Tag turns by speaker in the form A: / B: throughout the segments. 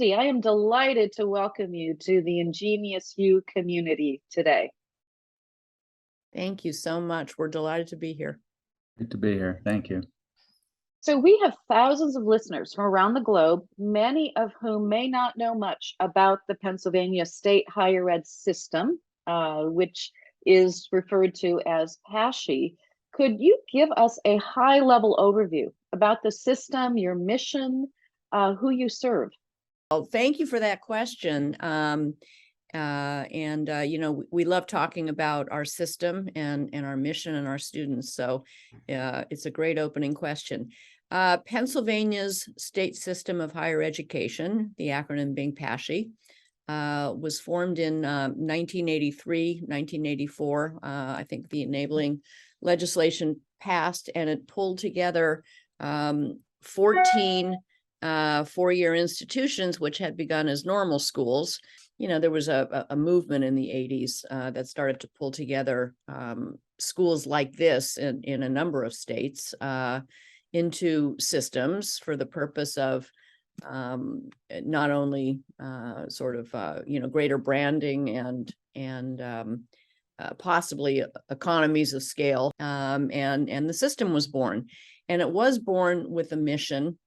A: Cindy, I am delighted to welcome you to the Ingenious You community today.
B: Thank you so much. We're delighted to be here.
C: Good to be here. Thank you.
A: So we have thousands of listeners from around the globe, many of whom may not know much about the Pennsylvania state higher ed system, which is referred to as PASSHE. Could you give us a high-level overview about the system, your mission, who you serve?
B: Well, thank you for that question. We love talking about our system and our mission and our students. So it's a great opening question. Pennsylvania's state system of higher education, the acronym being PASSHE, was formed in 1983, 1984. I think the enabling legislation passed, and it pulled together 14 four-year institutions, which had begun as normal schools. There was a movement in the 80s that started to pull together schools like this in a number of states into systems for the purpose of not only greater branding and possibly economies of scale. And the system was born. And it was born with a mission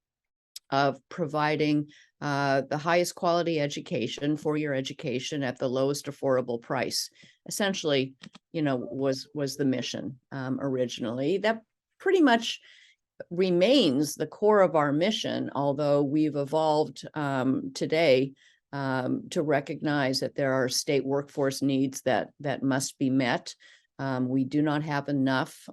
B: of providing the highest quality education, four-year education at the lowest affordable price. Essentially, was the mission originally. That pretty much remains the core of our mission, although we've evolved today to recognize that there are state workforce needs that must be met. We do not have enough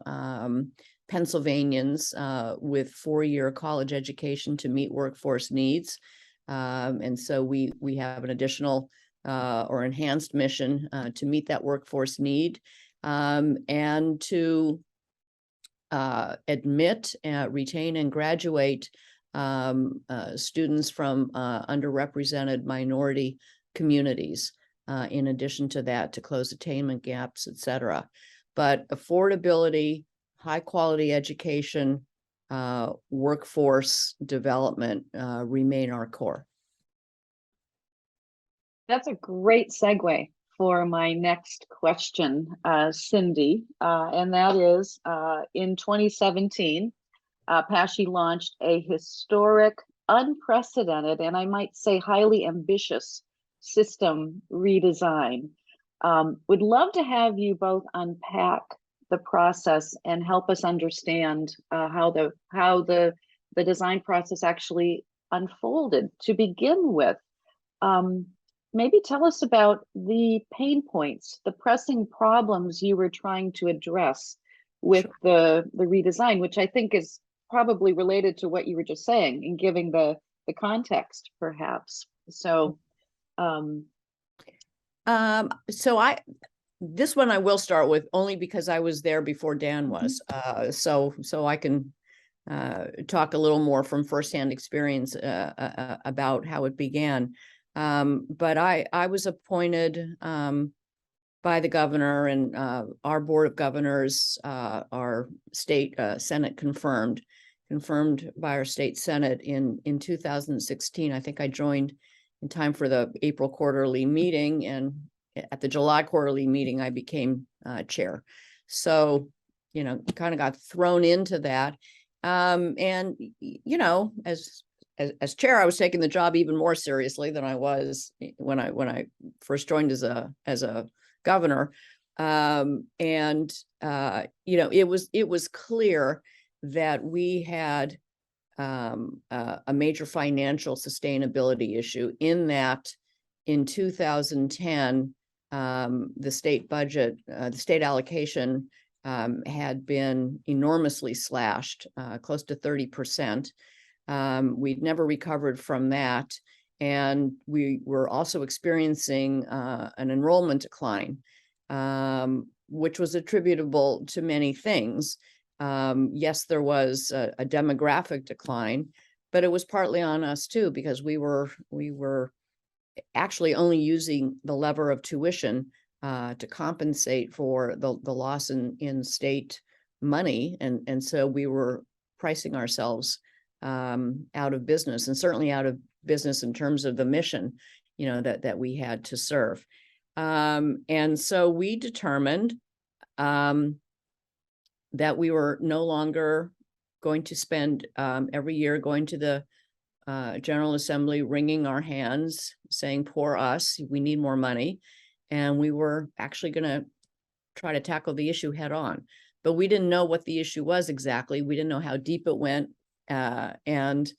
B: Pennsylvanians with four-year college education to meet workforce needs. And so we have an additional or enhanced mission to meet that workforce need and to admit, retain, and graduate students from underrepresented minority communities. In addition to that, to close attainment gaps, et cetera. But affordability, high quality education, workforce development remain our core.
A: That's a great segue for my next question, Cindy, and that is in 2017, PASSHE launched a historic, unprecedented, and I might say highly ambitious system redesign. Would love to have you both unpack the process and help us understand how the design process actually unfolded. To begin with, maybe tell us about the pain points, the pressing problems you were trying to address with the redesign, which I think is probably related to what you were just saying and giving the context, perhaps. So,
B: this one I will start with only because I was there before Dan was, so I can talk a little more from firsthand experience about how it began. But I was appointed by the governor, and our board of governors, our state senate confirmed by our state senate in 2016. I think I joined in time for the April quarterly meeting, and at the July quarterly meeting, I became chair. So, kind of got thrown into that. And, as chair, I was taking the job even more seriously than I was when I first joined as a governor. It was clear that we had a major financial sustainability issue in that in 2010, the state budget, the state allocation had been enormously slashed, close to 30%. We'd never recovered from that. And we were also experiencing an enrollment decline, which was attributable to many things. Yes, there was a demographic decline, but it was partly on us too, because we were actually only using the lever of tuition to compensate for the loss in state money. And so we were pricing ourselves out of business, and certainly out of business in terms of the mission, that we had to serve. And so we determined that we were no longer going to spend every year going to the General Assembly, wringing our hands, saying, poor us, we need more money. And we were actually going to try to tackle the issue head on. But we didn't know what the issue was exactly. We didn't know how deep it went. And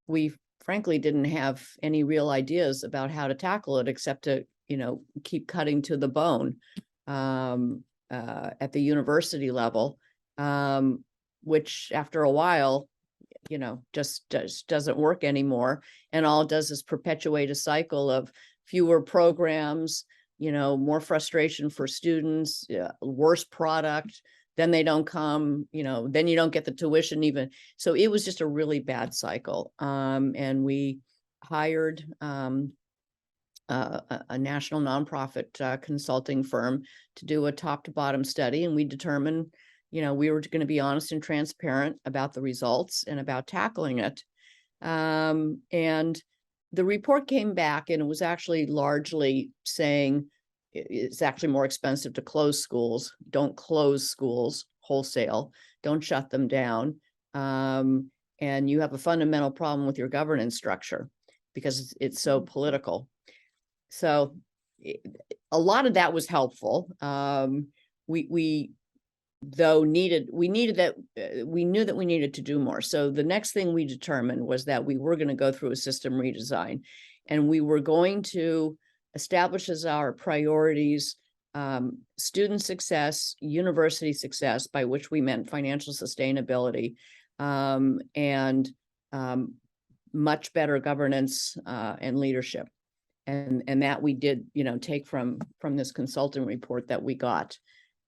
B: we frankly didn't have any real ideas about how to tackle it, except to, keep cutting to the bone at the university level, which after a while, just doesn't work anymore. And all it does is perpetuate a cycle of fewer programs, more frustration for students, worse product, then they don't come, then you don't get the tuition even. So it was just a really bad cycle. And we hired a national nonprofit consulting firm to do a top to bottom study. And we determined, we were going to be honest and transparent about the results and about tackling it. And the report came back, and it was actually largely saying it's actually more expensive to close schools. Don't close schools wholesale. Don't shut them down. And you have a fundamental problem with your governance structure because it's so political. So a lot of that was helpful. We knew that we needed to do more. So the next thing we determined was that we were going to go through a system redesign, and we were going to establish as our priorities student success, university success, by which we meant financial sustainability, and much better governance and leadership. And that we did, take from this consulting report that we got.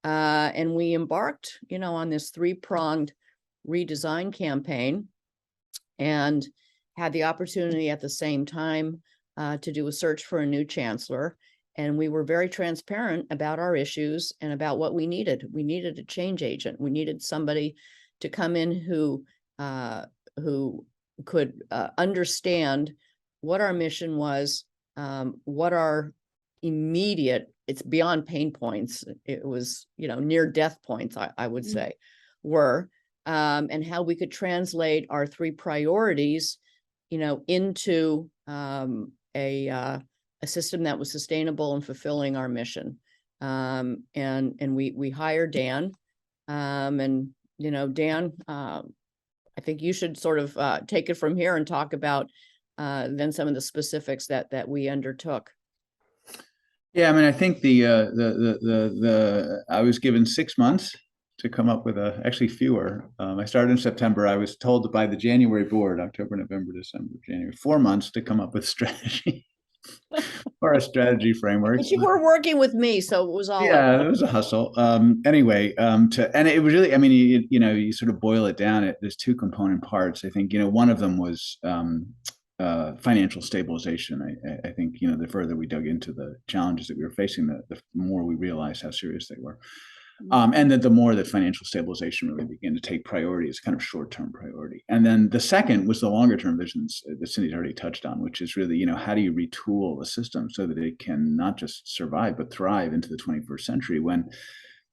B: And we embarked, on this 3-pronged redesign campaign, and had the opportunity at the same time to do a search for a new chancellor. And we were very transparent about our issues and about what we needed. We needed a change agent. We needed somebody to come in who could understand what our mission was, what our immediate, it's beyond pain points, it was, near death points, I would say, were, and how we could translate our 3 priorities, into a system that was sustainable and fulfilling our mission. And we hired Dan, and, Dan, I think you should sort of take it from here and talk about then some of the specifics that we undertook.
C: Yeah, I mean, I think I was given 6 months to come up with actually fewer. I started in September. I was told by the January board, October, November, December, January, 4 months to come up with strategy or a strategy framework.
B: But you were working with me, so it was all.
C: Yeah, it was a hustle. Anyway, and it was really, I mean, you sort of boil it down. There's 2 component parts. I think, one of them was financial stabilization. I think, the further we dug into the challenges that we were facing, the more we realized how serious they were. And that the more that financial stabilization really began to take priority as kind of short-term priority. And then the second was the longer-term visions that Cindy's already touched on, which is really, how do you retool the system so that it can not just survive, but thrive into the 21st century when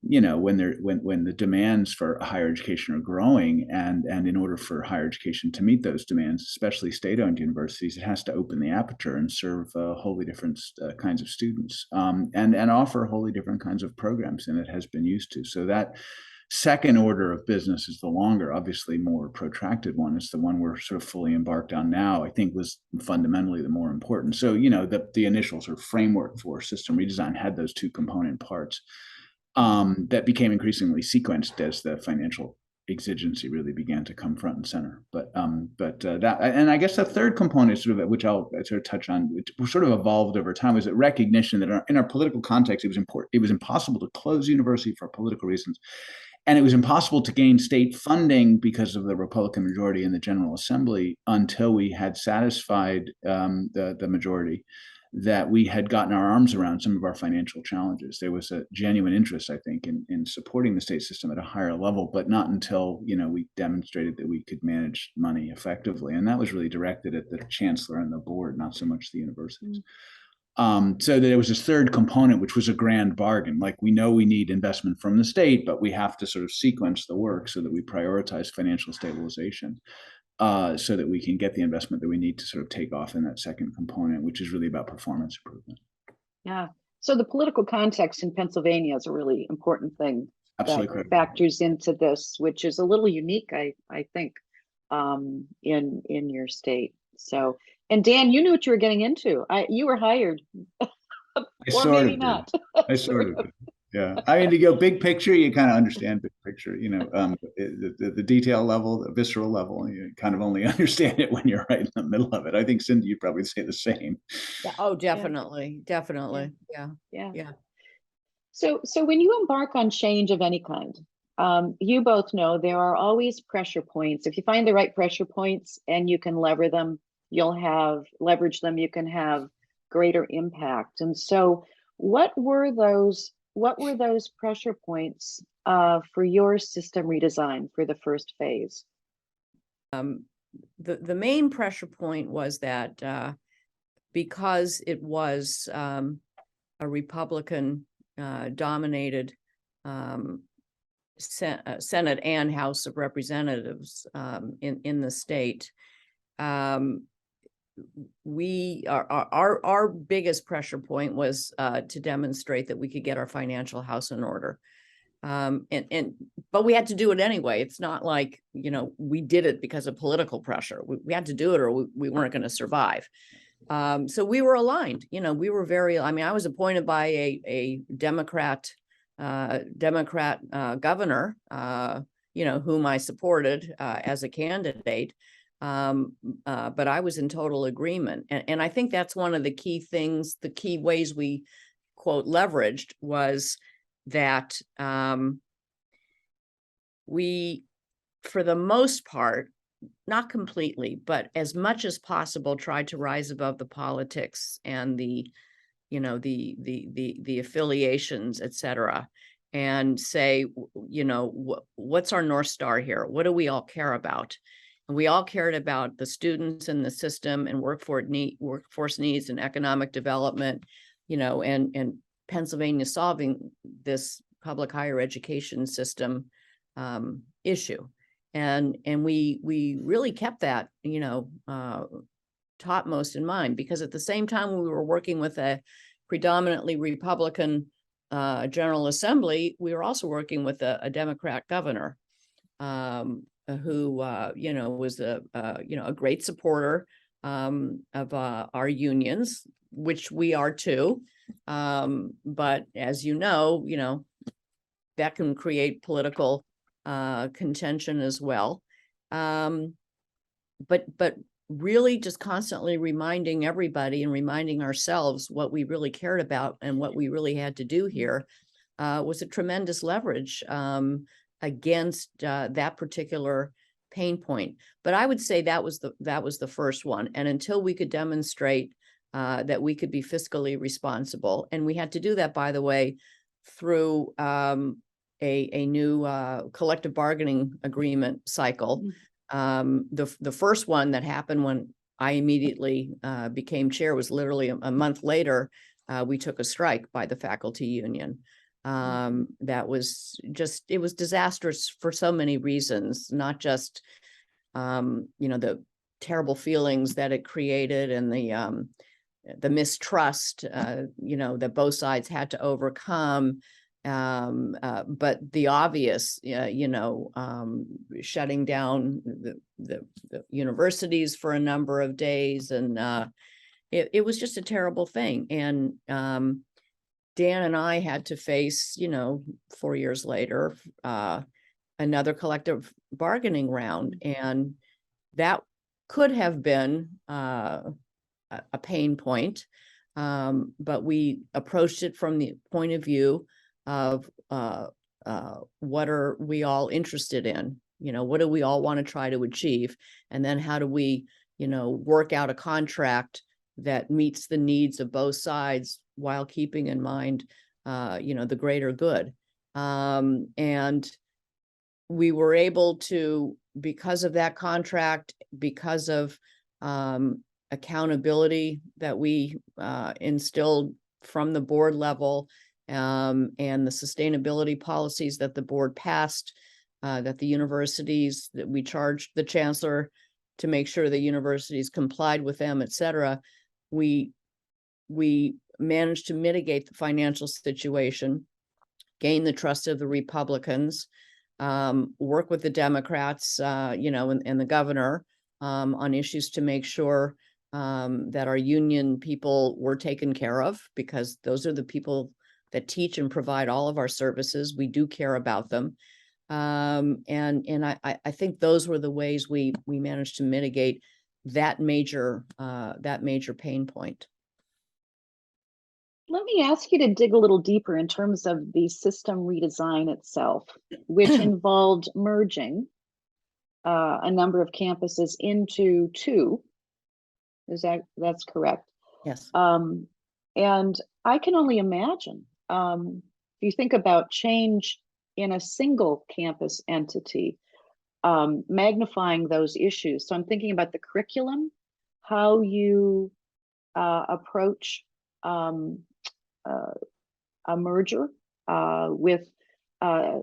C: the demands for higher education are growing, and in order for higher education to meet those demands, especially state-owned universities, it has to open the aperture and serve wholly different kinds of students, and offer wholly different kinds of programs than it has been used to. So that second order of business is the longer, obviously more protracted one. It's the one we're sort of fully embarked on now, I think was fundamentally the more important. So, the initial sort of framework for system redesign had those 2 component parts. That became increasingly sequenced as the financial exigency really began to come front and center. But that, and I guess the third component, sort of, which I'll sort of touch on, which sort of evolved over time, was that recognition that in our political context, it was important. It was impossible to close university for political reasons, and it was impossible to gain state funding because of the Republican majority in the General Assembly until we had satisfied the majority that we had gotten our arms around some of our financial challenges. There was a genuine interest, I think, in supporting the state system at a higher level, but not until, we demonstrated that we could manage money effectively. And that was really directed at the chancellor and the board, not so much the universities. So there was this third component, which was a grand bargain. Like, we know we need investment from the state, but we have to sort of sequence the work so that we prioritize financial stabilization, so that we can get the investment that we need to sort of take off in that second component, which is really about performance improvement.
A: Yeah. So the political context in Pennsylvania is a really important thing.
C: Absolutely
A: that
C: correct.
A: Factors into this, which is a little unique, I think, in your state. So, and Dan, you knew what you were getting into. You were hired, or maybe not.
C: I sort of did. Yeah, I mean, to go big picture, you kind of understand big picture. The detail level, the visceral level, you kind of only understand it when you're right in the middle of it. I think, Cindy, you'd probably say the same.
B: Yeah. Oh, definitely, definitely.
A: Yeah. So when you embark on change of any kind, you both know there are always pressure points. If you find the right pressure points and you can leverage them, you can have greater impact. And so what were those pressure points for your system redesign for the first phase?
B: The main pressure point was that because it was a Republican dominated Senate and House of Representatives in the state, our biggest pressure point was to demonstrate that we could get our financial house in order. But we had to do it anyway. It's not like, we did it because of political pressure. We had to do it or we weren't going to survive. So we were aligned, we were I was appointed by a Democrat governor, whom I supported as a candidate. But I was in total agreement. And I think that's one of the key things, the key ways we, quote, leveraged was that we, for the most part, not completely, but as much as possible, tried to rise above the politics and the affiliations, et cetera, and say, what's our North Star here? What do we all care about? And we all cared about the students in the system and workforce needs and economic development, and Pennsylvania solving this public higher education system issue. And we really kept that, topmost in mind, because at the same time we were working with a predominantly Republican General Assembly, we were also working with a Democrat governor who, was a great supporter of our unions, which we are too. But as that can create political contention as well. But really just constantly reminding everybody and reminding ourselves what we really cared about and what we really had to do here was a tremendous leverage against that particular pain point. But I would say that was the first one. And until we could demonstrate that we could be fiscally responsible, and we had to do that, by the way, through a new collective bargaining agreement cycle. The first one that happened when I immediately became chair was literally a month later. We took a strike by the faculty union. That was it was disastrous for so many reasons, not just, the terrible feelings that it created and the mistrust, that both sides had to overcome. But the obvious, shutting down the universities for a number of days. And it was just a terrible thing. And Dan and I had to face, 4 years later, another collective bargaining round. And that could have been a pain point. But we approached it from the point of view of what are we all interested in? What do we all want to try to achieve? And then how do we, work out a contract that meets the needs of both sides while keeping in mind, the greater good. And we were able to, because of that contract, because of accountability that we instilled from the board level, and the sustainability policies that the board passed, that the universities, that we charged the chancellor to make sure the universities complied with them, et cetera. We managed to mitigate the financial situation, gain the trust of the Republicans, work with the Democrats, and the governor on issues to make sure that our union people were taken care of, because those are the people that teach and provide all of our services. We do care about them. And I think those were the ways we managed to mitigate that major pain point.
A: Let me ask you to dig a little deeper in terms of the system redesign itself, which involved merging a number of campuses into two. That's correct?
B: Yes.
A: And I can only imagine, if you think about change in a single campus entity, magnifying those issues. So I'm thinking about the curriculum, how you approach a merger with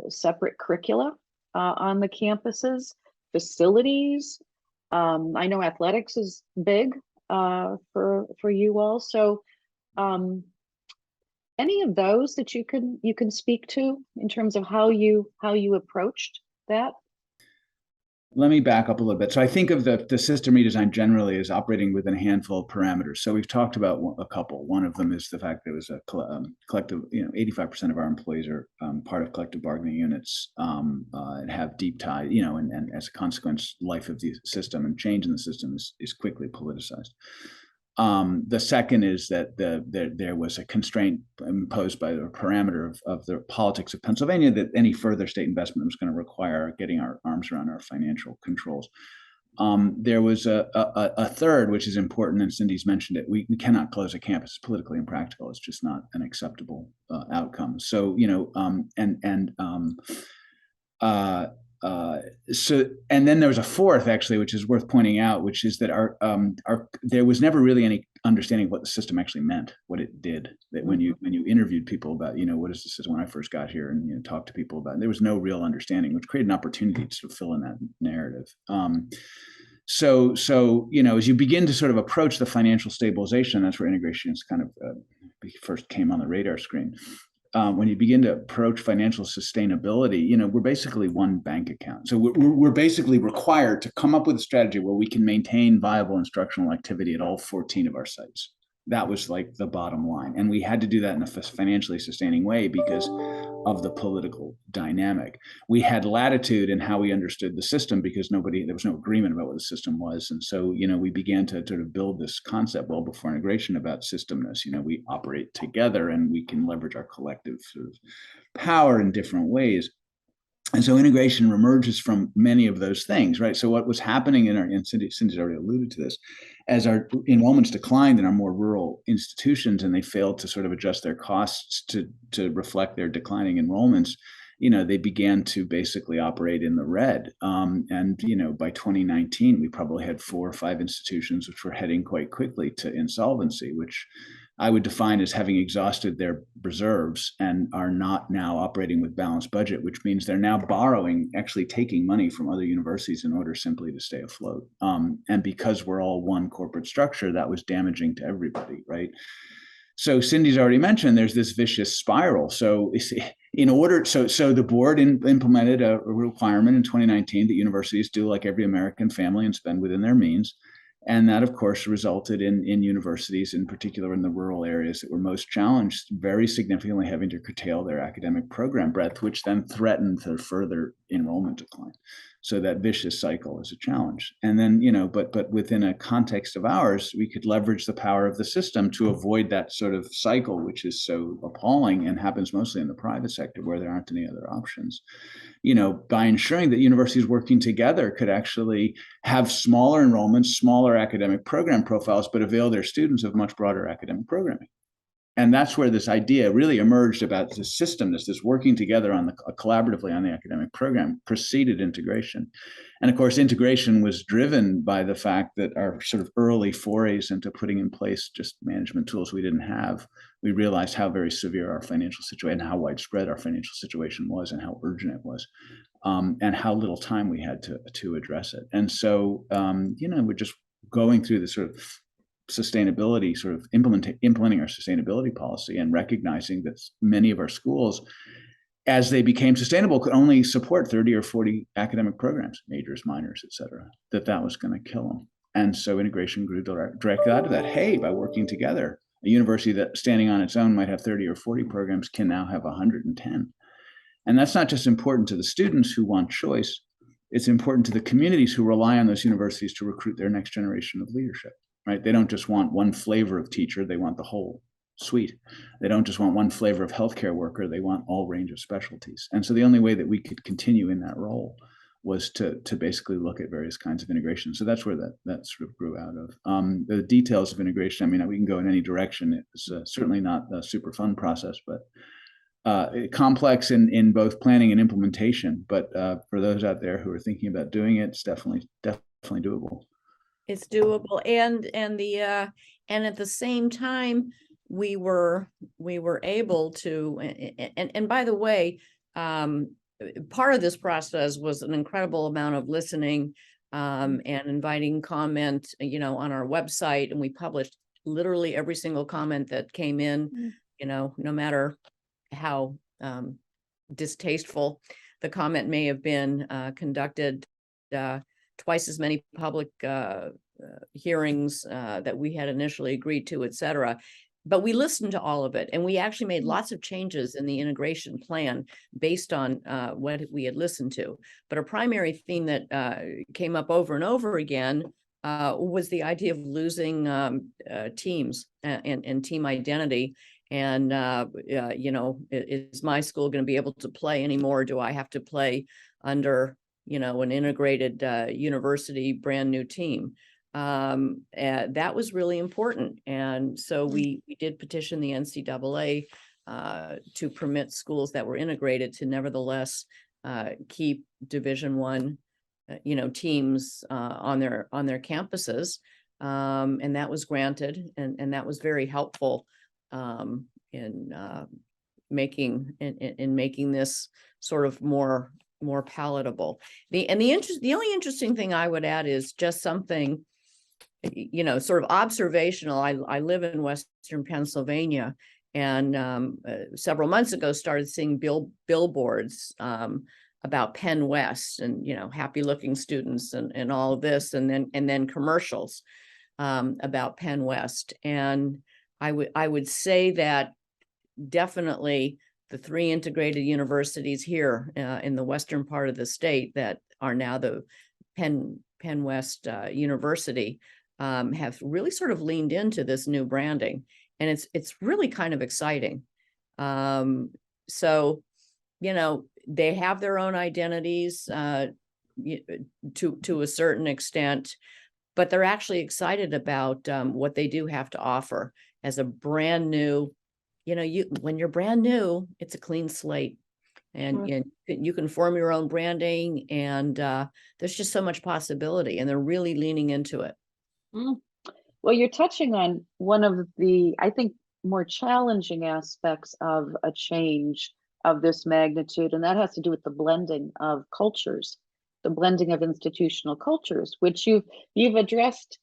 A: separate curricula on the campuses, facilities. I know athletics is big for you all. So any of those that you can speak to in terms of how you approached that?
C: Let me back up a little bit. So I think of the system redesign generally as operating within a handful of parameters. So we've talked about a couple. One of them is the fact that it was a collective, 85% of our employees are part of collective bargaining units and have deep tie, and as a consequence, life of the system and change in the system is quickly politicized. The second is that there was a constraint imposed by the parameter of the politics of Pennsylvania that any further state investment was going to require getting our arms around our financial controls. There was a third, which is important, and Cindy's mentioned it. We cannot close a campus. It's politically impractical. It's just not an acceptable outcome. So, and then there was a fourth, actually, which is worth pointing out, which is that there was never really any understanding of what the system actually meant, what it did. That when you interviewed people about, what is the system, when I first got here and talked to people about it, there was no real understanding, which created an opportunity to sort of fill in that narrative. So as you begin to sort of approach the financial stabilization, that's where integration is kind of first came on the radar screen. When you begin to approach financial sustainability, we're basically one bank account. So we're basically required to come up with a strategy where we can maintain viable instructional activity at all 14 of our sites. That was like the bottom line. And we had to do that in a financially sustaining way because of the political dynamic. We had latitude in how we understood the system because there was no agreement about what the system was. And so, we began to sort of build this concept well before integration about systemness. We operate together and we can leverage our collective sort of power in different ways. And so integration emerges from many of those things, right? So what was happening and Cindy's already alluded to this, as our enrollments declined in our more rural institutions and they failed to sort of adjust their costs to reflect their declining enrollments, they began to basically operate in the red. And by 2019, we probably had 4 or 5 institutions which were heading quite quickly to insolvency, which I would define as having exhausted their reserves and are not now operating with balanced budget, which means they're now borrowing, actually taking money from other universities in order simply to stay afloat. And because we're all one corporate structure, that was damaging to everybody, right? So Cindy's already mentioned there's this vicious spiral. So the board implemented a requirement in 2019 that universities do like every American family and spend within their means. And that, of course, resulted in universities, in particular in the rural areas that were most challenged, very significantly having to curtail their academic program breadth, which then threatened to further enrollment decline. So that vicious cycle is a challenge. And then, but within a context of ours, we could leverage the power of the system to avoid that sort of cycle, which is so appalling and happens mostly in the private sector where there aren't any other options. By ensuring that universities working together could actually have smaller enrollments, smaller academic program profiles, but avail their students of much broader academic programming. And that's where this idea really emerged about the systemness, this working together collaboratively on the academic program preceded integration. And of course, integration was driven by the fact that our sort of early forays into putting in place just management tools we didn't have. We realized how very severe our financial situation, how widespread our financial situation was, and how urgent it was, and how little time we had to address it. And so, we're just going through this sort of sustainability, sort of implementing our sustainability policy and recognizing that many of our schools, as they became sustainable, could only support 30 or 40 academic programs, majors, minors, et cetera, that was going to kill them. And so integration grew directly out of that. Hey, by working together, a university that standing on its own might have 30 or 40 programs can now have 110. And that's not just important to the students who want choice. It's important to the communities who rely on those universities to recruit their next generation of leadership. Right? They don't just want one flavor of teacher, they want the whole suite. They don't just want one flavor of healthcare worker, they want all range of specialties. And so the only way that we could continue in that role was to basically look at various kinds of integration. So that's where that sort of grew out of. The details of integration, we can go in any direction. It's certainly not a super fun process, but complex in both planning and implementation. But for those out there who are thinking about doing it, it's definitely doable.
B: It's doable, and at the same time, we were able to, and by the way, part of this process was an incredible amount of listening, and inviting comment, on our website, and we published literally every single comment that came in, no matter how distasteful the comment may have been, conducted twice as many public hearings that we had initially agreed to, et cetera. But we listened to all of it, and we actually made lots of changes in the integration plan based on what we had listened to. But a primary theme that came up over and over again was the idea of losing teams and team identity. And, is my school going to be able to play anymore? Do I have to play under an integrated university brand new team? That was really important. And so we did petition the NCAA to permit schools that were integrated to nevertheless keep Division I teams on their campuses. And that was granted, and that was very helpful in making this sort of more palatable. The only interesting thing I would add is just something, sort of observational. I live in Western Pennsylvania, and several months ago started seeing billboards about Penn West and happy looking students and all of this, and then commercials about Penn West. And I would say that definitely the three integrated universities here in the western part of the state that are now the Penn West University have really sort of leaned into this new branding, and it's really kind of exciting. So, they have their own identities to a certain extent, but they're actually excited about what they do have to offer as a brand new. When you're brand new, it's a clean slate, and you can form your own branding, and there's just so much possibility, and they're really leaning into it.
A: Well, you're touching on one of the, I think, more challenging aspects of a change of this magnitude, and that has to do with the blending of cultures, the blending of institutional cultures, which you've addressed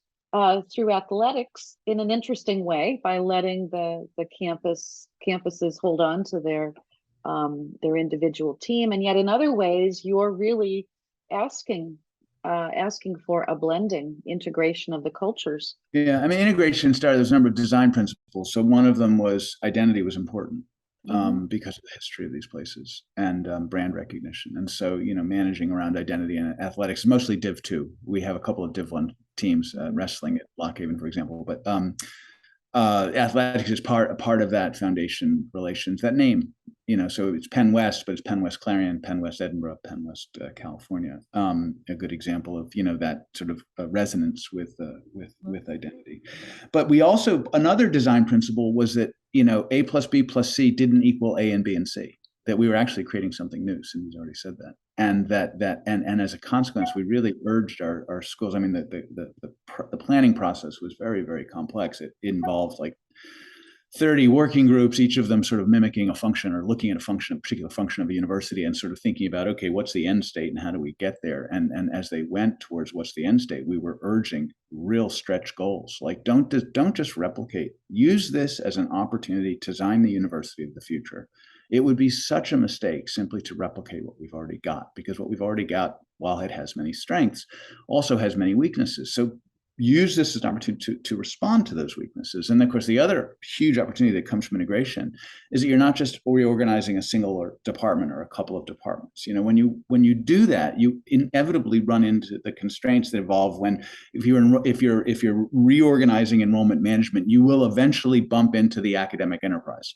A: through athletics in an interesting way by letting the campuses hold on to their individual team, and yet in other ways you're really asking for a blending integration of the cultures.
C: Yeah, integration started. There's a number of design principles. So one of them was identity was important. because of the history of these places and brand recognition. And so, managing around identity and athletics, mostly Div 2. We have a couple of Div 1 teams, wrestling at Lockhaven, for example, but athletics is part of that foundation relations, that name, so it's Penn West, but it's Penn West Clarion, Penn West Edinburgh, Penn West California. A good example of that sort of resonance with identity. But we also, another design principle was that A plus B plus C didn't equal A and B and C. That we were actually creating something new. Cindy's already said that, and and as a consequence, we really urged our schools. I mean, the planning process was very, very complex. It involved like 30 working groups, each of them sort of mimicking a function or looking at a particular function of a university, and sort of thinking about, okay, what's the end state and how do we get there? And as they went towards what's the end state, we were urging real stretch goals. Like, don't just replicate. Use this as an opportunity to design the university of the future. It would be such a mistake simply to replicate what we've already got, because what we've already got, while it has many strengths, also has many weaknesses. So use this as an opportunity to respond to those weaknesses. And of course, the other huge opportunity that comes from integration is that you're not just reorganizing a single department or a couple of departments. When you do that, you inevitably run into the constraints that evolve if you're reorganizing enrollment management, you will eventually bump into the academic enterprise,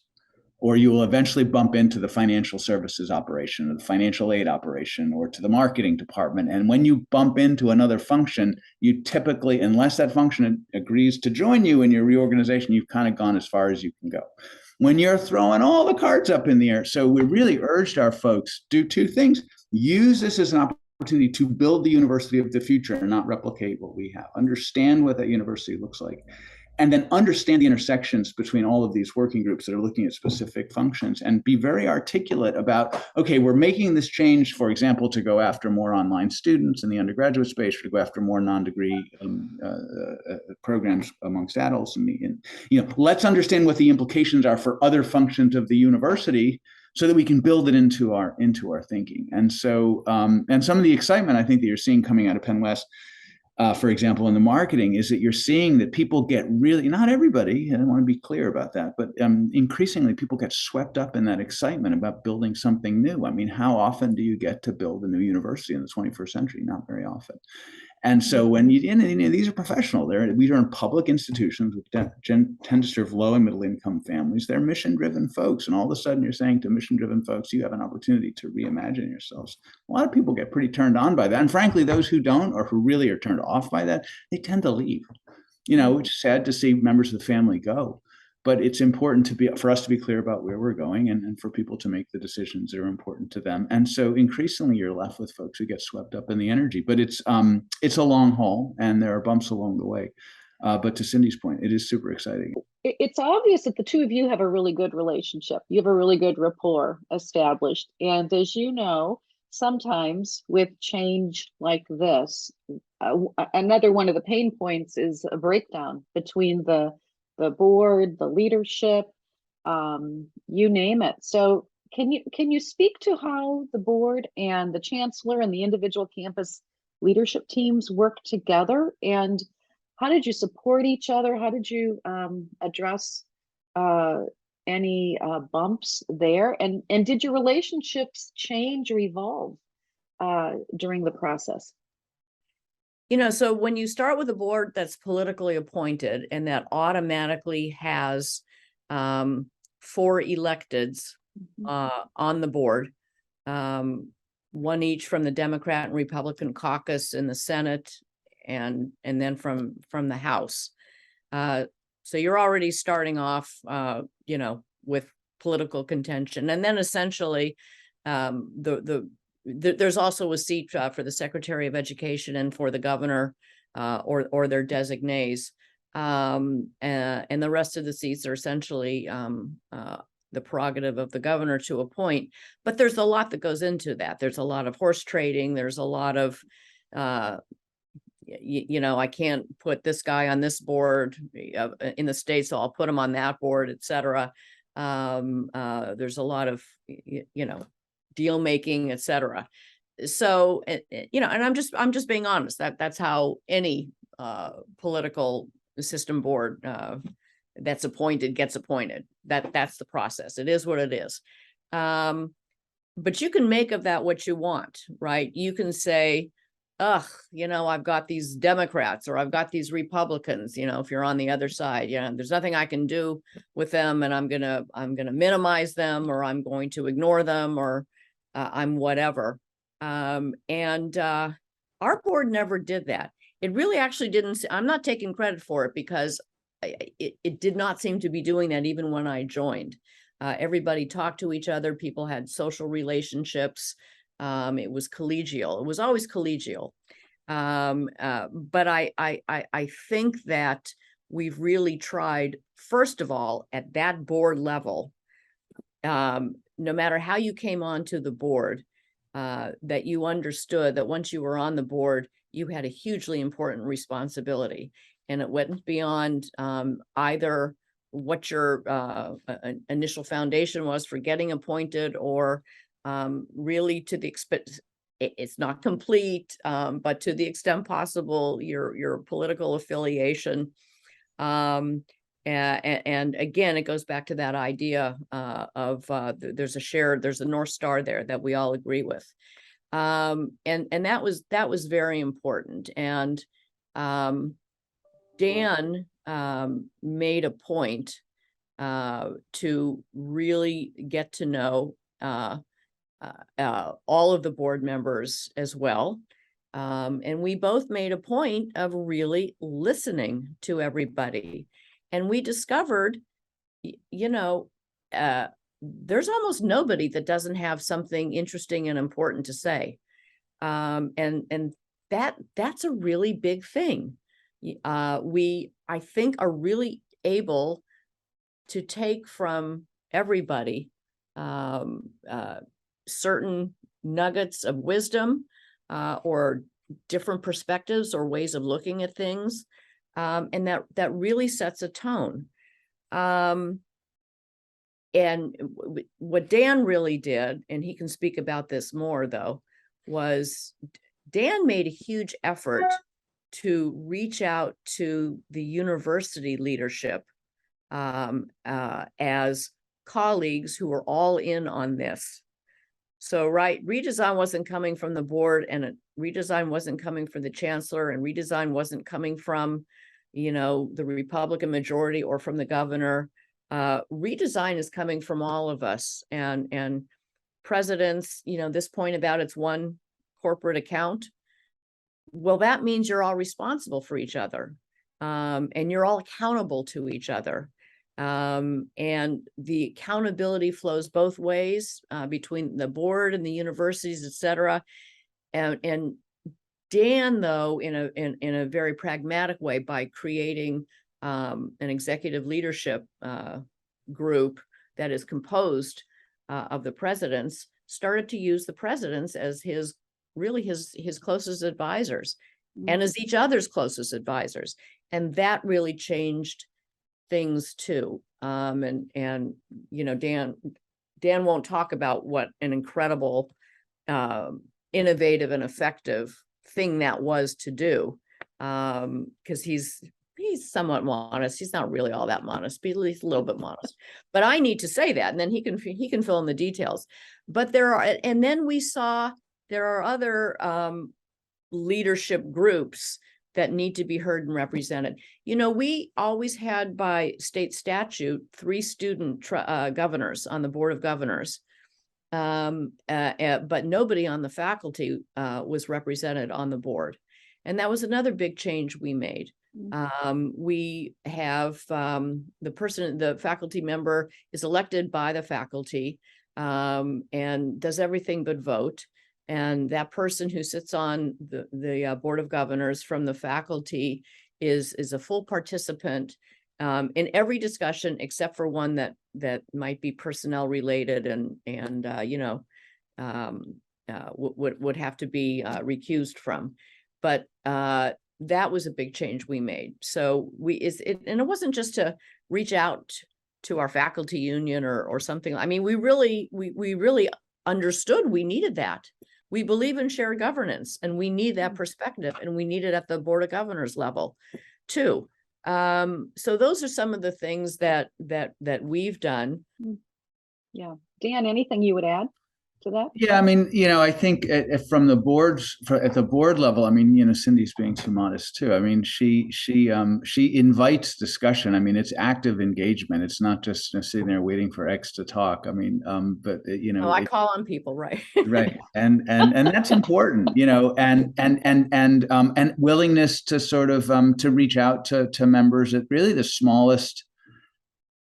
C: or you will eventually bump into the financial services operation or the financial aid operation or to the marketing department. And when you bump into another function, you typically, unless that function agrees to join you in your reorganization, you've kind of gone as far as you can go. When you're throwing all the cards up in the air. So we really urged our folks, do two things. Use this as an opportunity to build the university of the future and not replicate what we have. Understand what that university looks like. And then understand the intersections between all of these working groups that are looking at specific functions, and be very articulate about, okay, we're making this change, for example, to go after more online students in the undergraduate space, or to go after more non-degree programs amongst adults. And let's understand what the implications are for other functions of the university, so that we can build it into our thinking. And so, and some of the excitement I think that you're seeing coming out of Penn West, for example, in the marketing, is that you're seeing that people get really, not everybody, and I want to be clear about that, but increasingly people get swept up in that excitement about building something new. I mean, how often do you get to build a new university in the 21st century? Not very often. And so when these are professional, these are in public institutions which tend to serve low and middle income families. They're mission-driven folks. And all of a sudden you're saying to mission-driven folks, you have an opportunity to reimagine yourselves. A lot of people get pretty turned on by that. And frankly, those who don't, or who really are turned off by that, they tend to leave. Which is sad to see members of the family go. But it's important for us to be clear about where we're going, and for people to make the decisions that are important to them. And so increasingly you're left with folks who get swept up in the energy, but it's a long haul and there are bumps along the way. But to Cindy's point, it is super exciting.
A: It's obvious that the two of you have a really good relationship. You have a really good rapport established. And as you know, sometimes with change like this, another one of the pain points is a breakdown between the board, the leadership, you name it. So can you speak to how the board and the chancellor and the individual campus leadership teams work together, and how did you support each other? How did you address any bumps there? And did your relationships change or evolve during the process?
B: So when you start with a board that's politically appointed and that automatically has 4 electeds on the board, one each from the Democrat and Republican caucus in the Senate, and then from the House. So you're already starting off, with political contention, and then essentially there's also a seat for the Secretary of Education and for the governor or their designees. And the rest of the seats are essentially the prerogative of the governor to appoint. But there's a lot that goes into that. There's a lot of horse trading. There's a lot of, I can't put this guy on this board in the state, so I'll put him on that board, et cetera. There's a lot of, deal making, et cetera. So, and I'm just being honest, that's how any political system board that's appointed gets appointed. That's the process. It is what it is. But you can make of that what you want, right? You can say, ugh, I've got these Democrats or I've got these Republicans, if you're on the other side, there's nothing I can do with them, and I'm gonna minimize them, or I'm going to ignore them, or I'm whatever. And our board never did that. It really actually didn't. I'm not taking credit for it, because it did not seem to be doing that even when I joined. Everybody talked to each other. People had social relationships. It was collegial. It was always collegial. But I think that we've really tried, first of all, at that board level, no matter how you came onto the board, that you understood that once you were on the board, you had a hugely important responsibility, and it went beyond either what your initial foundation was for getting appointed, or really to the extent, it's not complete, but to the extent possible, your political affiliation. And again, it goes back to that idea of there's a North Star there that we all agree with. And that was very important. And Dan made a point to really get to know all of the board members as well. And we both made a point of really listening to everybody. And we discovered, there's almost nobody that doesn't have something interesting and important to say. And that's a really big thing. We, I think, are really able to take from everybody certain nuggets of wisdom, or different perspectives or ways of looking at things. And that really sets a tone. And what Dan really did, and he can speak about this more though, was Dan made a huge effort to reach out to the university leadership as colleagues who were all in on this. So, right, redesign wasn't coming from the board, and redesign wasn't coming from the chancellor, and redesign wasn't coming from, the Republican majority or from the governor. Redesign is coming from all of us, and presidents, this point about it's one corporate account. Well, that means you're all responsible for each other, and you're all accountable to each other. And the accountability flows both ways, between the board and the universities, et cetera. And Dan, though, in a very pragmatic way, by creating an executive leadership group that is composed of the presidents, started to use the presidents as his closest advisors, and as each other's closest advisors. And that really changed things too. Dan won't talk about what an incredible, innovative and effective thing that was to do, because he's somewhat modest. He's not really all that modest, but at least a little bit modest. But I need to say that, and then he can fill in the details. But then we saw there are other leadership groups that need to be heard and represented. We always had, by state statute, 3 student governors on the board of governors, but nobody on the faculty was represented on the board. And that was another big change we made. We have the faculty member is elected by the faculty, and does everything but vote. And that person who sits on the board of governors from the faculty is a full participant in every discussion, except for one that might be personnel related and would have to be recused from. But that was a big change we made. So and it wasn't just to reach out to our faculty union or something. I mean, we really understood we needed that. We believe in shared governance, and we need that perspective, and we need it at the board of governors level too. So those are some of the things that we've done.
A: Yeah. Dan, anything you would add to that?
C: Yeah, I mean, I think from the boards, at the board level, I mean, Cindy's being too modest too. I mean, she invites discussion. I mean, it's active engagement. It's not just sitting there waiting for X to talk. I mean, but
B: I call on people, right?
C: Right, and that's important, and willingness to sort of to reach out to members at really the smallest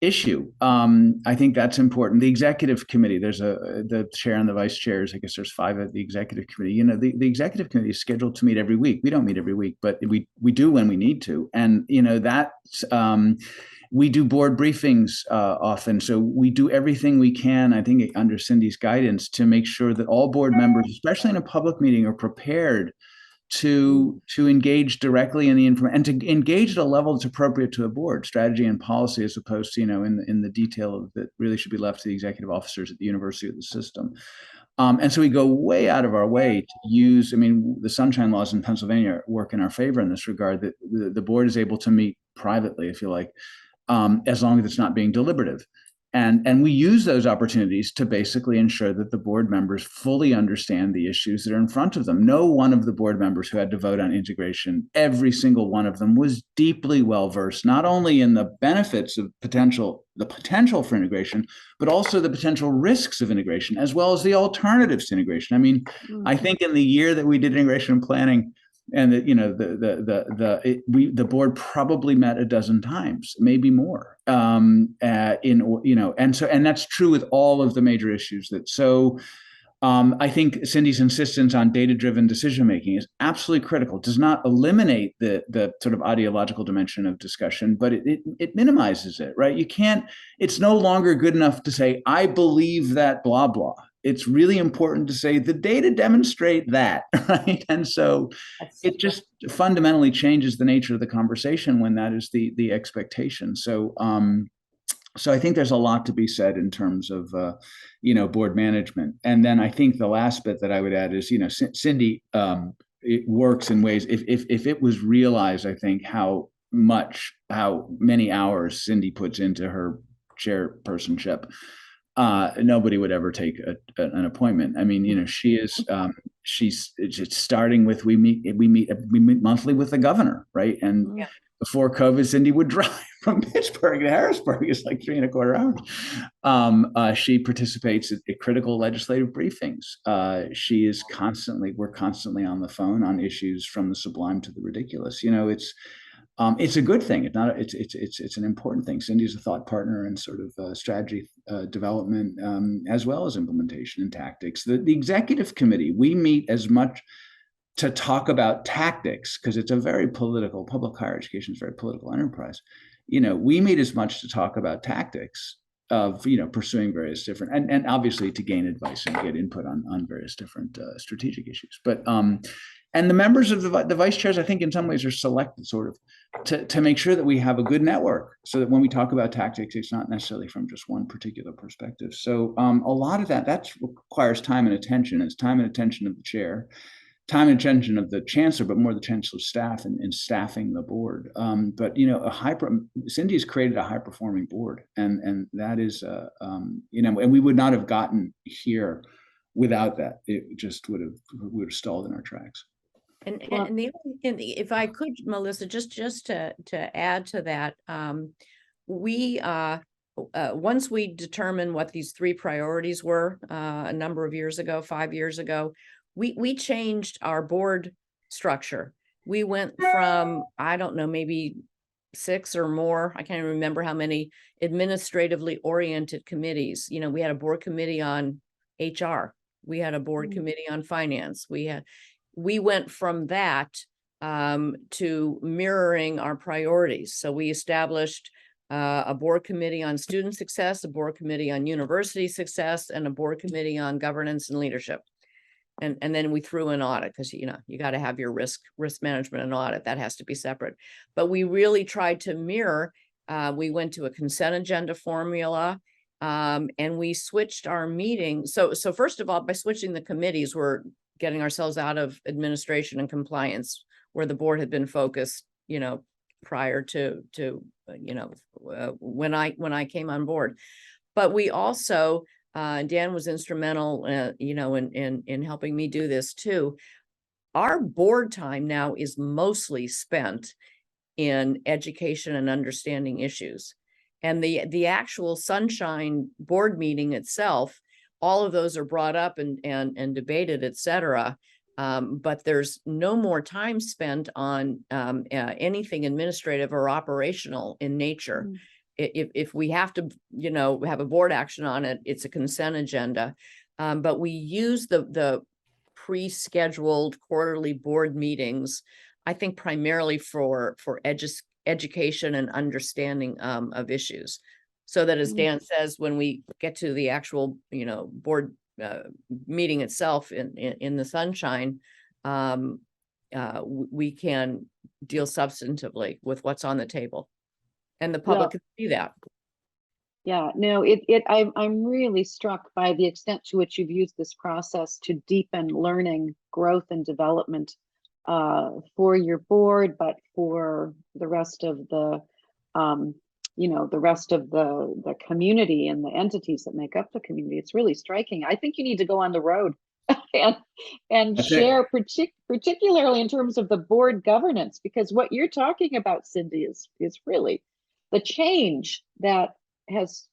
C: issue. I think that's important. The executive committee, there's the chair and the vice chairs. I guess there's 5 at the executive committee. The executive committee is scheduled to meet every week. We don't meet every week, but we do when we need to. And that's we do board briefings often. So we do everything we can, I think, under Cindy's guidance, to make sure that all board members, especially in a public meeting, are prepared to engage directly in the information, and to engage at a level that's appropriate to the board strategy and policy, as opposed to in the detail that really should be left to the executive officers at the university or the system. And so we go way out of our way to use, I mean, the sunshine laws in Pennsylvania work in our favor in this regard, that the board is able to meet privately, if you like, as long as it's not being deliberative. And we use those opportunities to basically ensure that the board members fully understand the issues that are in front of them. No one of the board members who had to vote on integration, every single one of them, was deeply well-versed, not only in the benefits of the potential for integration, but also the potential risks of integration, as well as the alternatives to integration. I mean, I think in the year that we did integration planning, and the board probably met a dozen times, maybe more. And that's true with all of the major issues. I think Cindy's insistence on data-driven decision-making is absolutely critical. It does not eliminate the sort of ideological dimension of discussion, but it minimizes it, right? It's no longer good enough to say, I believe that blah, blah. It's really important to say the data demonstrate that, right? And so it just fundamentally changes the nature of the conversation when that is the expectation. So I think there's a lot to be said in terms of board management. And then I think the last bit that I would add is Cindy, it works in ways, if it was realized, I think, how many hours Cindy puts into her chairpersonship, nobody would ever take an appointment. I mean, she's starting with, we meet monthly with the governor, right? And before COVID, Cindy would drive from Pittsburgh to Harrisburg. It's like 3.25 hours. She participates at critical legislative briefings. We're constantly on the phone on issues from the sublime to the ridiculous. It's a good thing. It's an important thing. Cindy's a thought partner in sort of strategy development, as well as implementation and tactics. The executive committee, we meet as much to talk about tactics, because it's a very political, public higher education is a very political enterprise. We meet as much to talk about tactics of pursuing various different, and obviously to gain advice and get input on various different strategic issues. But and the members of the vice chairs, I think, in some ways are selected sort of to make sure that we have a good network, so that when we talk about tactics, it's not necessarily from just one particular perspective. So a lot of that requires time and attention. It's time and attention of the chair, time and attention of the chancellor, but more the chancellor's staff and staffing the board. But Cindy has created a high performing board, and that is and we would not have gotten here without that. It just would have stalled in our tracks.
B: And if I could, Melissa, just to add to that, we once we determined what these 3 priorities were a number of years ago, 5 years ago, we changed our board structure. We went from, I don't know, maybe 6 or more, I can't even remember how many, administratively oriented committees. We had a board committee on HR. We had a board committee on finance. We went from that to mirroring our priorities. So we established a board committee on student success, a board committee on university success, and a board committee on governance and leadership. And then we threw in audit, because you got to have your risk management and audit. That has to be separate. But we really tried to mirror. We went to a consent agenda formula, and we switched our meeting. So first of all, by switching the committees, we're getting ourselves out of administration and compliance, where the board had been focused, prior to when I came on board. But we also, Dan was instrumental, in helping me do this too. Our board time now is mostly spent in education and understanding issues. And the actual Sunshine board meeting itself, all of those are brought up and debated, et cetera. But there's no more time spent on anything administrative or operational in nature.
A: Mm.
B: If we have to, have a board action on it, it's a consent agenda. But we use the pre-scheduled quarterly board meetings, I think primarily for education and understanding of issues. So that, as Dan says, when we get to the actual, board meeting itself in the Sunshine, we can deal substantively with what's on the table, and the public can see that.
A: Yeah, no, I'm really struck by the extent to which you've used this process to deepen learning, growth, and development for your board, but for the rest of the, the rest of the community and the entities that make up the community. It's really striking. I think you need to go on the road and share, particularly in terms of the board governance, because what you're talking about, Cindy, is really the change that has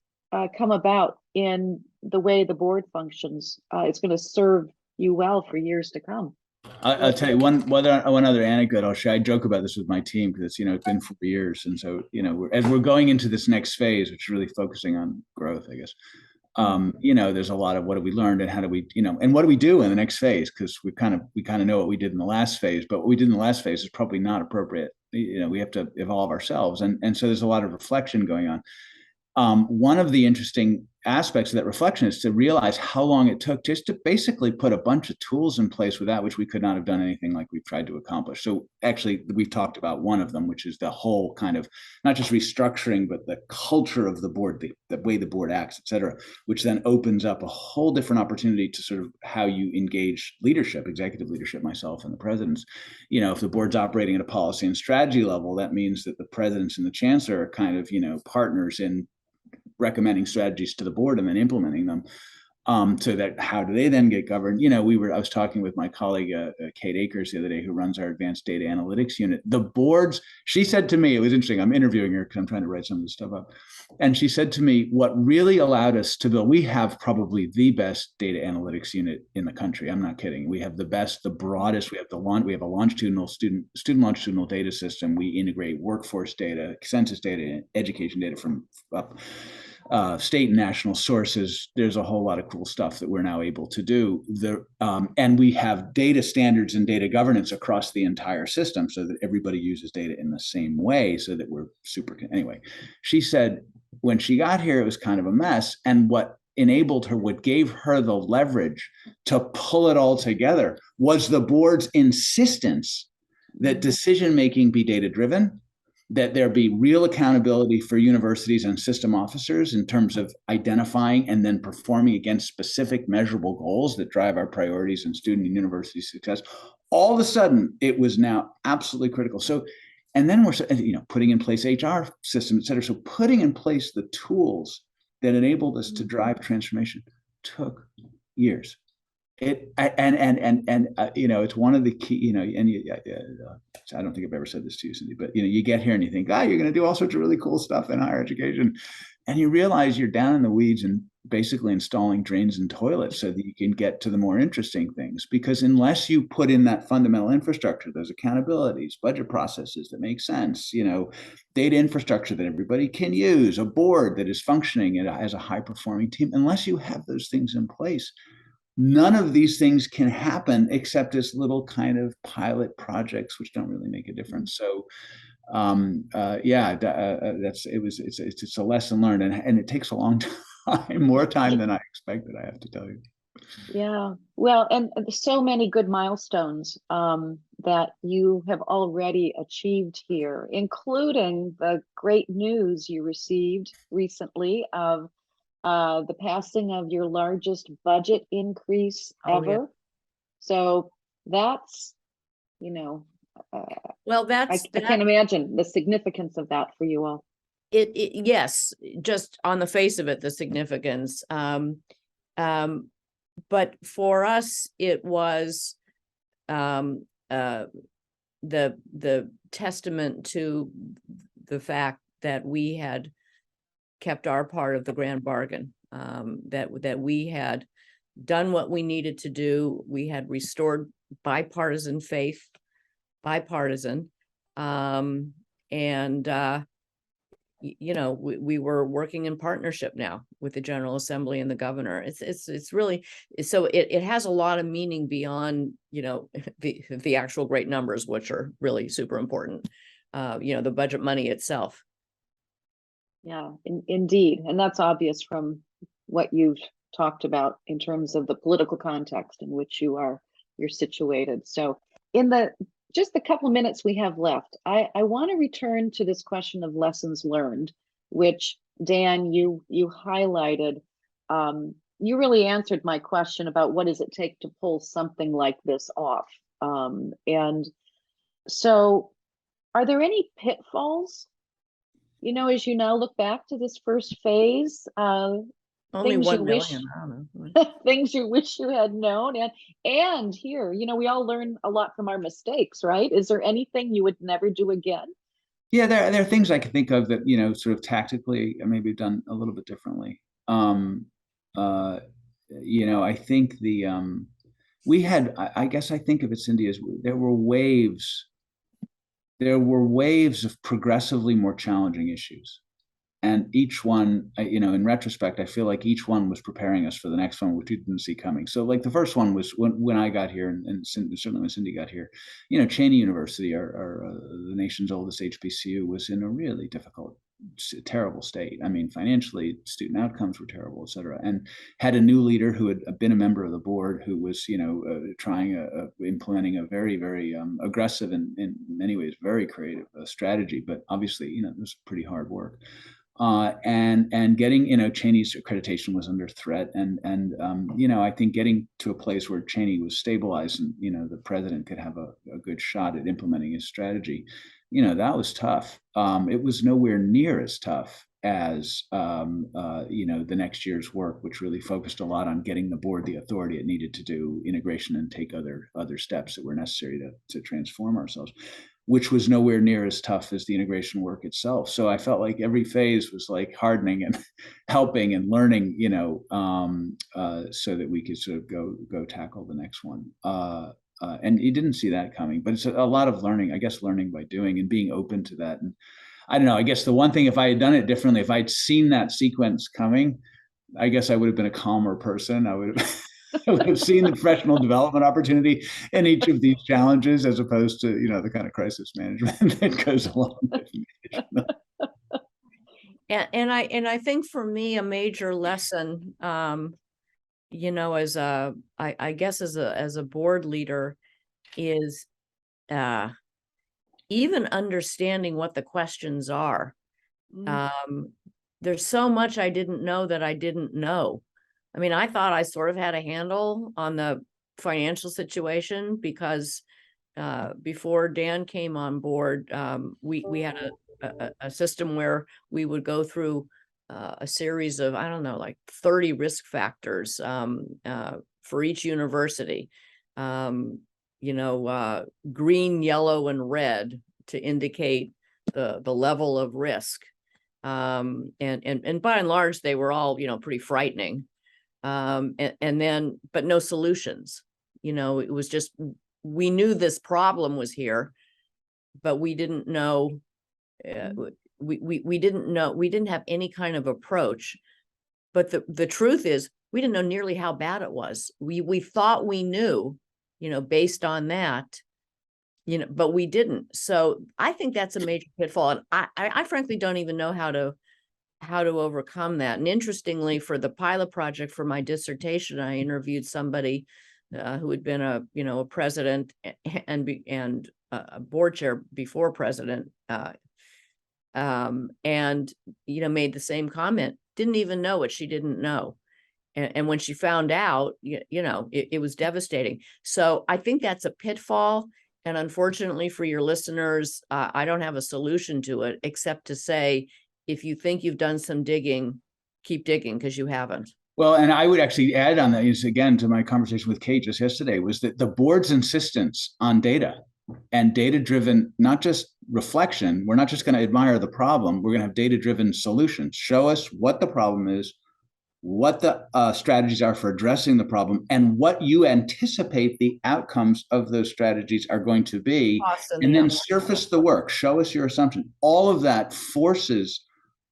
A: come about in the way the board functions. It's going to serve you well for years to come.
C: I'll tell you one other anecdote I'll share. I joke about this with my team because it's, it's been 4 years. And so, as we're going into this next phase, which is really focusing on growth, I guess, there's a lot of what have we learned and how do we, and what do we do in the next phase? Because we kind of know what we did in the last phase, but what we did in the last phase is probably not appropriate. We have to evolve ourselves. And so there's a lot of reflection going on. One of the interesting aspects of that reflection is to realize how long it took just to basically put a bunch of tools in place without which we could not have done anything like we've tried to accomplish. So actually, we've talked about one of them, which is the whole kind of not just restructuring, but the culture of the board, the way the board acts, et cetera, which then opens up a whole different opportunity to sort of how you engage leadership, executive leadership, myself and the presidents. If the board's operating at a policy and strategy level, that means that the presidents and the chancellor are kind of, partners in recommending strategies to the board and then implementing them. So that how do they then get governed? I was talking with my colleague, Kate Akers, the other day, who runs our advanced data analytics unit. The boards, she said to me, it was interesting. I'm interviewing her because I'm trying to write some of this stuff up. And she said to me, what really allowed us to build, we have probably the best data analytics unit in the country. I'm not kidding. We have the best, the broadest. We have a longitudinal student longitudinal data system. We integrate workforce data, census data, education data from state and national sources. There's a whole lot of cool stuff that we're now able to do. And we have data standards and data governance across the entire system so that everybody uses data in the same way so that we're super. Anyway, she said when she got here, it was kind of a mess. And what enabled her, what gave her the leverage to pull it all together was the board's insistence that decision-making be data-driven, that there be real accountability for universities and system officers in terms of identifying and then performing against specific measurable goals that drive our priorities and student and university success. All of a sudden, it was now absolutely critical. So, and then we're, putting in place HR systems, et cetera. So putting in place the tools that enabled us to drive transformation took years. It's one of the key, I don't think I've ever said this to you, Cindy, but you get here and you think, you're going to do all sorts of really cool stuff in higher education, and you realize you're down in the weeds and basically installing drains and toilets so that you can get to the more interesting things. Because unless you put in that fundamental infrastructure, those accountabilities, budget processes that make sense, data infrastructure that everybody can use, a board that is functioning as a high performing team, unless you have those things in place, none of these things can happen except as little kind of pilot projects, which don't really make a difference. So, it's a lesson learned, and it takes a long time, more time than I expected, I have to tell you.
A: Yeah, well, and so many good milestones that you have already achieved here, including the great news you received recently of the passing of your largest budget increase ever. Yeah. So that's,
B: Well,
A: I can't imagine the significance of that for you all.
B: Yes, just on the face of it, the significance. But for us, it was the testament to the fact that we had kept our part of the grand bargain, that we had done what we needed to do. We had restored bipartisan faith, and we were working in partnership now with the General Assembly and the governor. It's really, so it has a lot of meaning beyond, the actual great numbers, which are really super important. The budget money itself.
A: Yeah, indeed. And that's obvious from what you've talked about in terms of the political context in which you're situated. So in just the couple of minutes we have left, I want to return to this question of lessons learned, which Dan, you highlighted. You really answered my question about what does it take to pull something like this off. And so are there any pitfalls, as you now look back to this first phase?
B: Only 1 million. I don't know.
A: Things you wish you had known, and here, we all learn a lot from our mistakes, right? Is there anything you would never do again?
C: Yeah, there are things I can think of that sort of tactically maybe done a little bit differently. I think we had. I guess I think of it, Cindy, as there were waves of progressively more challenging issues. And each one, in retrospect, I feel like each one was preparing us for the next one, which we didn't see coming. So like the first one was when I got here, and certainly when Cindy got here, Cheney University, the nation's oldest HBCU, was in a really difficult, terrible state. I mean, financially, student outcomes were terrible, et cetera, and had a new leader who had been a member of the board, who was, implementing a very, very aggressive and in many ways very creative strategy. But obviously, it was pretty hard work. And getting, Cheney's accreditation was under threat. And I think getting to a place where Cheney was stabilized and, the president could have a good shot at implementing his strategy, that was tough. It was nowhere near as tough as, the next year's work, which really focused a lot on getting the board the authority it needed to do integration and take other steps that were necessary to transform ourselves, which was nowhere near as tough as the integration work itself. So I felt like every phase was like hardening and helping and learning, so that we could sort of go tackle the next one. And you didn't see that coming, but it's a lot of learning, I guess, learning by doing and being open to that. And I don't know, I guess the one thing, if I had done it differently, if I'd seen that sequence coming, I guess I would have been a calmer person. I would have seen the professional development opportunity in each of these challenges, as opposed to, the kind of crisis management that goes along with it.
B: And I think for me, a major lesson, I guess as a board leader, is even understanding what the questions are. There's so much I didn't know that I didn't know. I mean, I thought I sort of had a handle on the financial situation because before Dan came on board, we had a system where we would go through a series of, I don't know, like 30 risk factors for each university, green, yellow, and red to indicate the level of risk. And by and large, they were all, pretty frightening. But no solutions. It was just, we knew this problem was here, but we didn't know, we didn't have any kind of approach. But the truth is, we didn't know nearly how bad it was. We thought we knew, based on that, but we didn't. So I think that's a major pitfall. And I frankly don't even know how to overcome that. And interestingly, for the pilot project for my dissertation, I interviewed somebody who had been a president and a board chair before president, and made the same comment. Didn't even know what she didn't know. And when she found out, it was devastating. So I think that's a pitfall. And unfortunately for your listeners, I don't have a solution to it, except to say, if you think you've done some digging, keep digging, because you haven't.
C: Well, and I would actually add on that is, again, to my conversation with Kate just yesterday, was that the board's insistence on data and data-driven, not just reflection. We're not just going to admire the problem. We're going to have data-driven solutions. Show us what the problem is, what the strategies are for addressing the problem, and what you anticipate the outcomes of those strategies are going to be, and then surface the work. Show us your assumption. All of that forces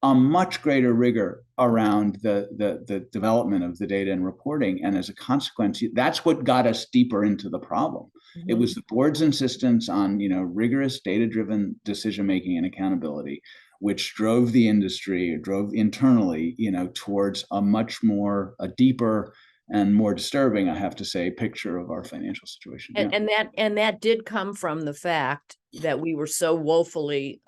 C: a much greater rigor around the development of the data and reporting. And as a consequence, that's what got us deeper into the problem. Mm-hmm. It was the board's insistence on, rigorous data-driven decision-making and accountability, which drove the industry, drove internally, towards a deeper and more disturbing, I have to say, picture of our financial situation.
B: And that did come from the fact that we were so woefully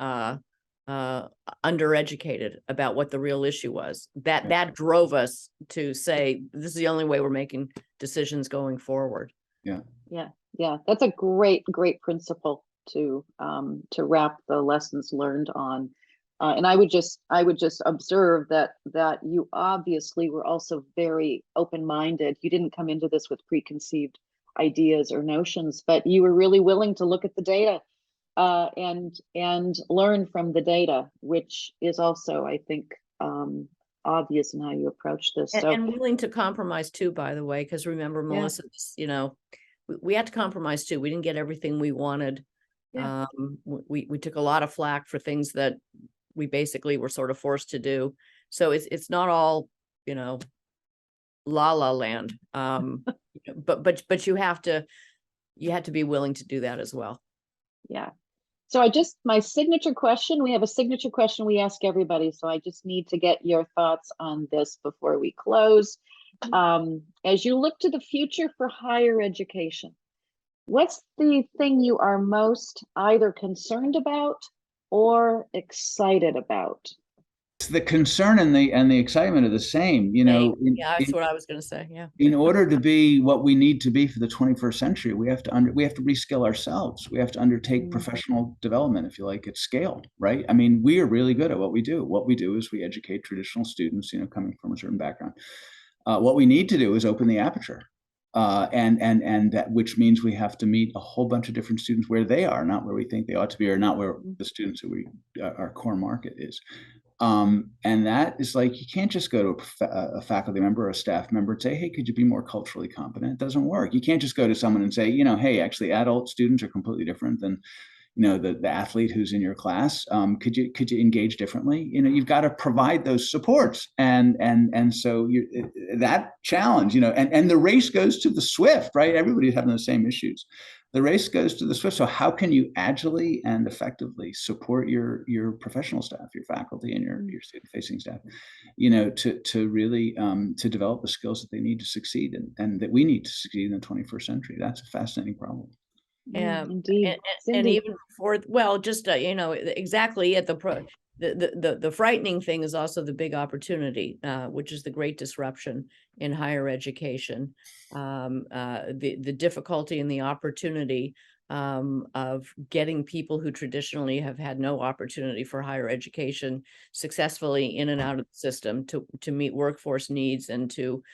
B: undereducated about what the real issue was. That drove us to say, this is the only way we're making decisions going forward.
A: Yeah. That's a great principle to wrap the lessons learned on. And I would just observe that you obviously were also very open-minded. You didn't come into this with preconceived ideas or notions, but you were really willing to look at the data and learn from the data, which is also, I think, obvious in how you approach this.
B: And willing to compromise too, by the way, because remember, Melissa, we had to compromise too. We didn't get everything we wanted. Yeah. We took a lot of flack for things that we basically were sort of forced to do. So it's not all, la la land. But you had to be willing to do that as well.
A: Yeah. So my signature question, we have a signature question we ask everybody. So I just need to get your thoughts on this before we close. As you look to the future for higher education, what's the thing you are most either concerned about or excited about?
C: The concern and the excitement are the same,
B: that's what I was going to say. Yeah.
C: In order to be what we need to be for the 21st century, we have to reskill ourselves. We have to undertake professional development, if you like, at scale, right? I mean, we are really good at what we do. What we do is we educate traditional students, coming from a certain background. What we need to do is open the aperture. And that, which means we have to meet a whole bunch of different students where they are, not where we think they ought to be, or not where the students that our core market is. And that is like, you can't just go to a faculty member or a staff member and say, hey, could you be more culturally competent? It doesn't work. You can't just go to someone and say, hey, actually adult students are completely different than, the athlete who's in your class. Could you engage differently? You've got to provide those supports. And so that challenge, and the race goes to the swift, right? Everybody's having the same issues. The race goes to the swift. So how can you agilely and effectively support your professional staff, your faculty, and your student-facing staff, to really to develop the skills that they need to succeed and that we need to succeed in the 21st century? That's a fascinating problem.
A: Indeed.
B: And even before, exactly at the frightening thing is also the big opportunity, which is the great disruption in higher education, the difficulty and the opportunity of getting people who traditionally have had no opportunity for higher education successfully in and out of the system to meet workforce needs and to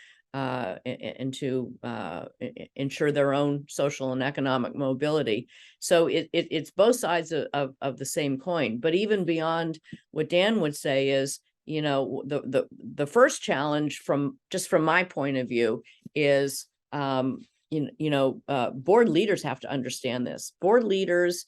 B: ensure their own social and economic mobility. So it's both sides of the same coin. But even beyond what Dan would say is, the first challenge from my point of view is, board leaders have to understand this. Board leaders,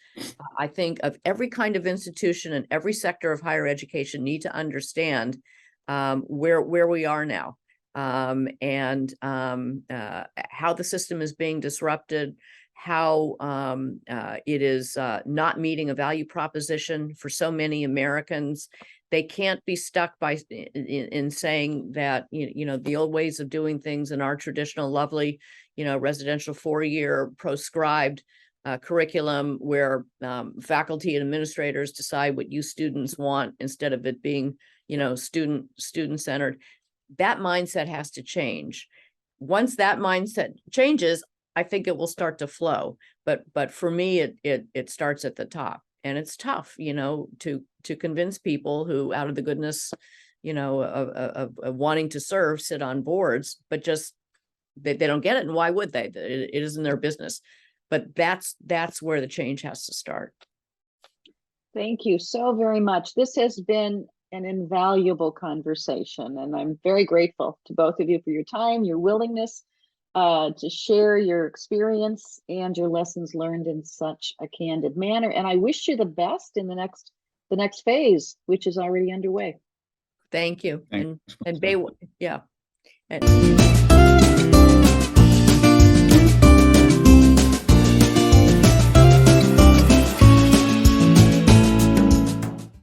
B: I think, of every kind of institution and every sector of higher education need to understand where we are now. And how the system is being disrupted, how it is not meeting a value proposition for so many Americans. They can't be stuck in saying that the old ways of doing things in our traditional, lovely, residential 4-year proscribed curriculum where faculty and administrators decide what you students want instead of it being student centered. That mindset has to change. Once that mindset changes, I think it will start to flow. But for me, it starts at the top, and it's tough, to convince people who, out of the goodness, of wanting to serve, sit on boards, but just they don't get it. And why would they? It isn't their business. But that's where the change has to start.
A: Thank you so very much. This has been an invaluable conversation, and I'm very grateful to both of you for your time, your willingness to share your experience and your lessons learned in such a candid manner. And I wish you the best in the next phase, which is already underway.
B: Thank you.
C: Thanks.
B: And yeah. And